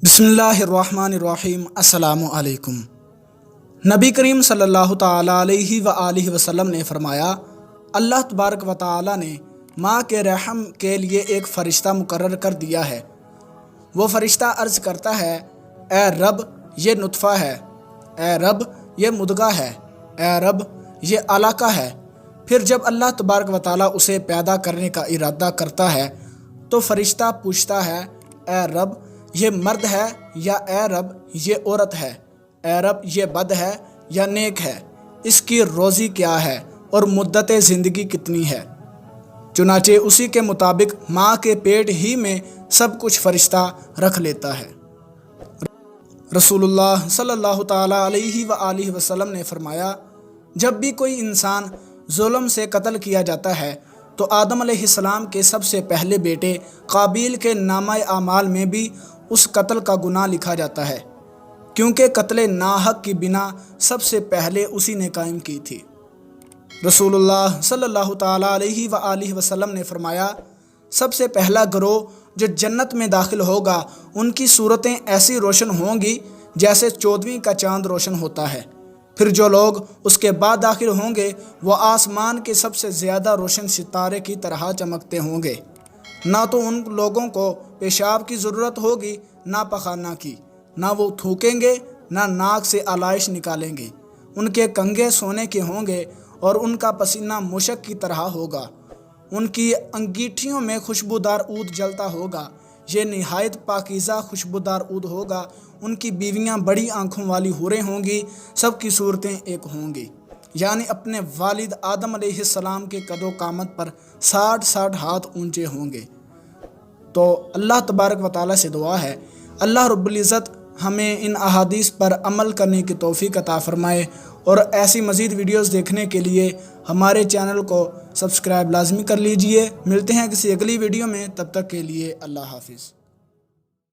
बिस्मिल्लाहिर्रहमानिर्रहीम। अस्सलामु अलैकुम। नबी करीम सल्लल्लाहु ताला अलैहि व आलिहि वसल्लम ने फरमाया, अल्लाह तबारक व ताला ने माँ के रहम के लिए एक फ़रिश्ता मुकर्रर कर दिया है। वो फ़रिश्ता अर्ज़ करता है, ए रब ये नुतफ़ा है, ए रब ये मुदगा है, ए रब ये अलाका है। फिर जब अल्लाह तबारक व ताला उसे पैदा करने का इरादा करता है तो फ़रिश्ता पूछता है, ए रब ये मर्द है या ए रब ये औरत है, ए रब ये बद है या नेक है, इसकी रोज़ी क्या है और मुद्दत ज़िंदगी कितनी है। चुनाचे उसी के मुताबिक माँ के पेट ही में सब कुछ फ़रिश्ता रख लेता है। रसूलुल्लाह सल्लल्लाहु ताला अलैहि व आलिहि वसल्लम ने फरमाया, जब भी कोई इंसान जुल्म से कत्ल किया जाता है तो आदम अलैहिस्सलाम के सबसे पहले बेटे काबिल के नामा आमाल में भी उस कत्ल का गुनाह लिखा जाता है, क्योंकि कत्ल नाहक की बिना सबसे पहले उसी ने कायम की थी। रसूलुल्लाह सल्लल्लाहु ताला अलैहि व आलिहि वसल्लम ने फरमाया, सबसे पहला गिरोह जो जन्नत में दाखिल होगा उनकी सूरतें ऐसी रोशन होंगी जैसे 14वीं का चांद रोशन होता है। फिर जो लोग उसके बाद दाखिल होंगे वो आसमान के सबसे ज़्यादा रोशन सितारे की तरह चमकते होंगे। ना तो उन लोगों को पेशाब की ज़रूरत होगी ना पखाना की, ना वो थूकेंगे ना नाक से आलाइश निकालेंगे। उनके कंगे सोने के होंगे और उनका पसीना मुशक की तरह होगा। उनकी अंगीठियों में खुशबूदार ऊद जलता होगा, ये निहायत पाकीज़ा खुशबूदार ऊद होगा। उनकी बीवियां बड़ी आँखों वाली हुरें होंगी, सबकी सूरतें एक होंगी, यानी अपने वालिद आदम अलैहिस्सलाम के कदो कामत पर 60-60 हाथ ऊंचे होंगे। तो अल्लाह तबारक व ताला से दुआ है, अल्लाह रब्बुल इज़्ज़त हमें इन अहादीस पर अमल करने की तौफीक अता फ़रमाए और ऐसी मज़ीद वीडियोस देखने के लिए हमारे चैनल को सब्सक्राइब लाजमी कर लीजिए। मिलते हैं किसी अगली वीडियो में, तब तक के लिए अल्लाह हाफिज़।